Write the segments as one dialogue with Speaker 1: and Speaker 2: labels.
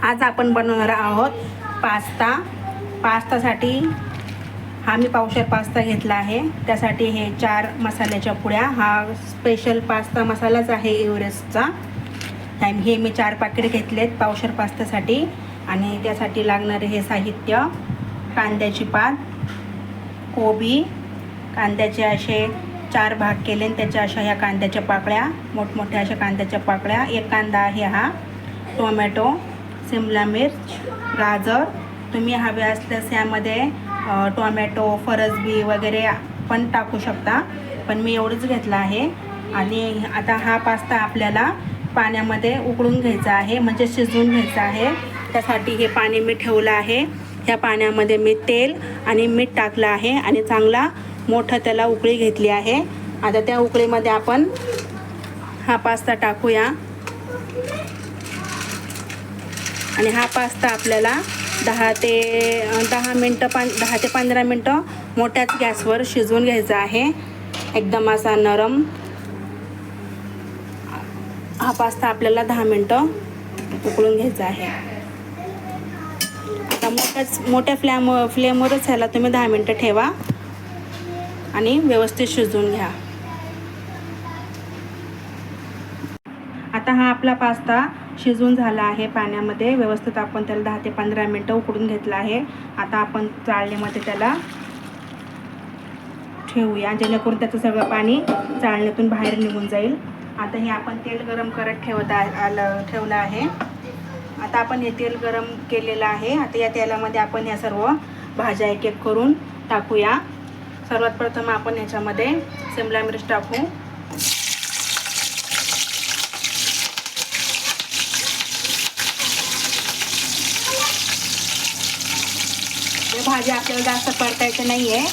Speaker 1: आज आपण बनवणार आहोत पास्तासाठी हा मी पावशेर पास्ता घेतला आहे। त्यासाठी हे 4 मसाल्याच्या पुड्या, हा स्पेशल पास्ता मसालाच आहे एव्हरेस्टचा। हे मी 4 पॅकेट घेतलेत पावशेर पास्त्यासाठी। आणि त्यासाठी लागणारे हे साहित्य: कांद्याची पात, कोबी, कांद्याचे असे 4 भाग केले, त्याच्या अशा ह्या कांद्याच्या पाकळ्या, मोठमोठ्या अशा कांद्याच्या पाकळ्या, एक कांदा आहे हा, टोमॅटो, शिमला मिर्च, गाजर, तुम्ही हवे असल्यास यामध्ये टोमॅटो, फरसबी वगैरे पण टाकू शकता, पण मी एवढंच घेतलं आहे। आणि आता हा पास्ता आपल्याला पाण्यामध्ये उकळून घ्यायचा आहे, म्हणजे शिजवून घ्यायचा आहे। त्यासाठी हे पाणी मी ठेवलं आहे। ह्या पाण्यामध्ये मी तेल आणि मीठ टाकलं आहे आणि चांगला मोठा त्याला उकळी घेतली आहे। आता त्या उकळीमध्ये आपण हा पास्ता टाकूया आणि हा पास्ता आपल्याला 10 ते 15 मिनटं मोठ्याच गॅसवर शिजवून घ्यायचा आहे। एकदम असा नरम हा पास्ता आपल्याला 10 मिनटं उकळून घ्यायचा आहे। आता मोठ्या फ्लेमवरच ह्याला तुम्ही 10 मिनटं ठेवा आणि व्यवस्थित शिजवून घ्या। आता हा आपला पास्ता शिजून झाला आहे पाण्यामध्ये व्यवस्थित। आपण त्याला 10 ते 15 मिनटं उकडून घेतला आहे। आता आपण चाळणीमध्ये त्याला ठेवूया, जेणेकरून त्याचं सगळं पाणी चाळणीतून बाहेर निघून जाईल। आता हे आपण तेल गरम करत ठेवलं आहे। आता आपण हे तेल गरम केलेलं आहे। आता या तेलामध्ये आपण या सर्व भाज्या एक एक करून टाकूया। सर्वात प्रथम आपण याच्यामध्ये शिमला मिर्च टाकू, भाजी आपल्याला जास्त परतायची नाही आहे,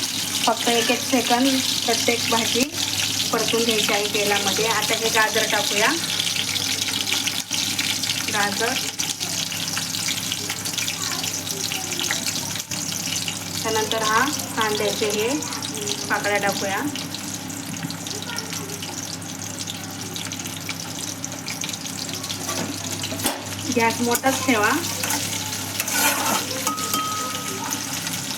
Speaker 1: फक्त 1-1 सेकंद प्रत्येक भाजी परतून घ्यायची आहे तेलामध्ये। आता हे गाजर टाकूया, गाजर, त्यानंतर हा कांद्याचे हे पाकळ्या टाकूया, गॅस मोठाच ठेवा,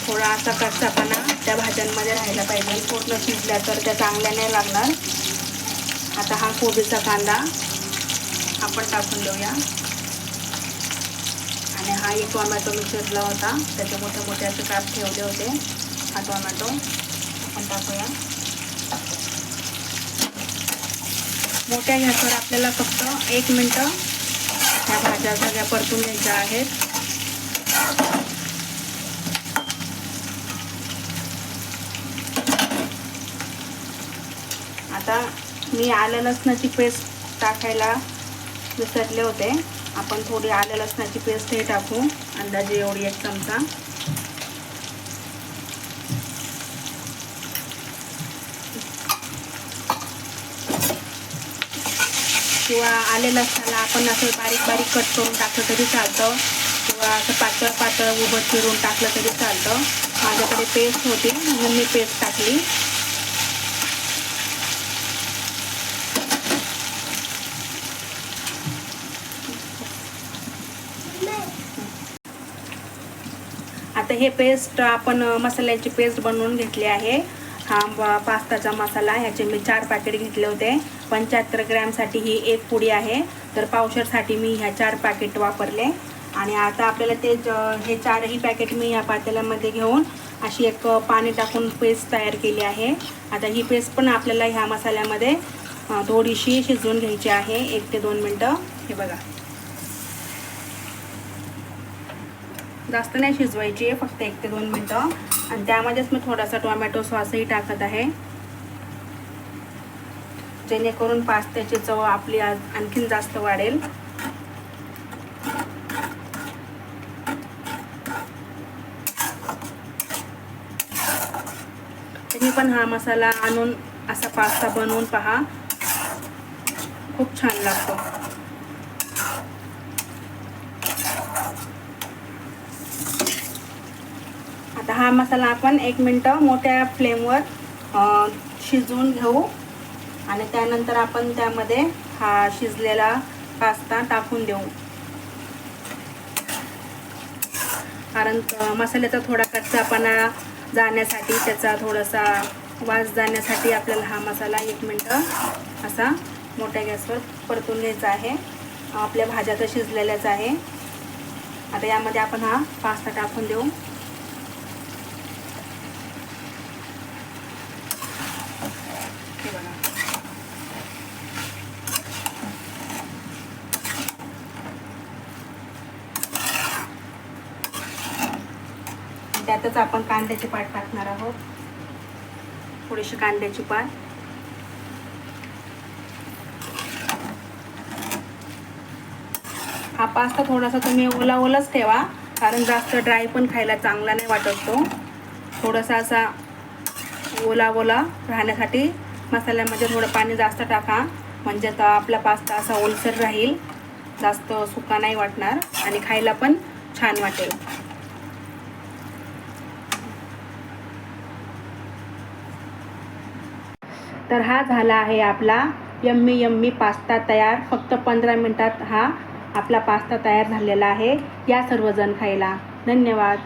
Speaker 1: थोडा असा कच्चापणा त्या भाज्यांमध्ये राहायला पाहिजे, पूर्ण शिजल्या तर त्या चांगल्या नाही लागणार। आता हा कोबीचा कांदा आपण टाकून देऊया आणि हा एक टोमॅटो मी चिरला होता, त्याचे मोठे मोठे असे काप ठेवले होते, हा टोमॅटो आपण टाकूया। मोठ्या गॅसवर आपल्याला फक्त 1 मिनटं ह्या भाज्या सगळ्या परतून घ्यायच्या आहेत। आता मी आलं लसणाची पेस्ट टाकायला विसरले होते, आपण थोडी आलं लसणाची पेस्ट हे टाकू, अंदाजे एवढी 1 चमचा। किंवा आले लसणाला आपण असं बारीक बारीक कट करून टाकलं तरी चालतं, किंवा असं पातळ पातळ उभं चिरून टाकलं तरी चालतं। माझ्याकडे पेस्ट होती म्हणून मी पेस्ट टाकली। आता हे पेस्ट आपण मसाल्याची पेस्ट बनवून घेतली आहे। हा पास्ताचा मसाला, ह्याचे मी 4 पॅकेट घेतले होते। 75 ग्रॅमसाठी ही 1 पुडी आहे, तर पावशेरसाठी मी ह्या 4 पॅकेट वापरले। आणि आता आपल्याला हे 4ही पॅकेट मी ह्या पातेल्यामध्ये घेऊन अशी एक पाणी टाकून पेस्ट तयार केली आहे। आता ही पेस्ट पण आपल्याला ह्या मसाल्यामध्ये थोडीशी शिजवून घ्यायची आहे, 1 ते 2 मिनटं। हे बघा, जास्त नाही शिजवायची आहे, फक्त 1 ते 2 मिनटं। आणि त्यामध्येच मी थोडासा टोमॅटो सॉसही टाकत आहे, जेणेकरून पास्त्याची चव आपली आणखीन जास्त वाढेल। तुम्ही पण हा मसाला आणून असा पास्ता बनवून पहा, खूप छान लागतो। आता हा मसाला आपण 1 मिनटं मोठ्या फ्लेमवर शिजवून घेऊ आणि त्यानंतर आपण त्यामध्ये हा शिजलेला पास्ता टाकून देऊ। कारण मसाल्याचा थोडा कच्चापणा जाण्यासाठी, त्याचा थोडासा वास जाण्यासाठी आपल्याला हा मसाला 1 मिनटं असा मोठ्या गॅसवर परतून घ्यायचा आहे. आपल्या भाज्या तर शिजलेल्याच आहे. आता यामध्ये आपण हा पास्ता टाकून देऊ. हे बघा, त्यातच आपण कांद्याची पात टाकणार आहोत, थोडीशी कांद्याची पात. हा पास्ता थोडासा तुम्ही ओलाच ठेवा, कारण जास्त ड्राय पण खायला चांगला नाही वाटत तो. थोडासा असा ओला राहण्यासाठी मसाल्यामध्ये थोडं पाणी जास्त टाका, म्हणजे तर आपला पास्ता असा ओलसर राहील, जास्त सुका नाही वाटणार आणि खायला पण छान वाटेल. तर हा झाला आहे आपला यम्मी पास्ता तयार. फक्त 15 मिनिटात हा आपला पास्ता तयार झालेला आहे. या सर्वजण खायला. धन्यवाद.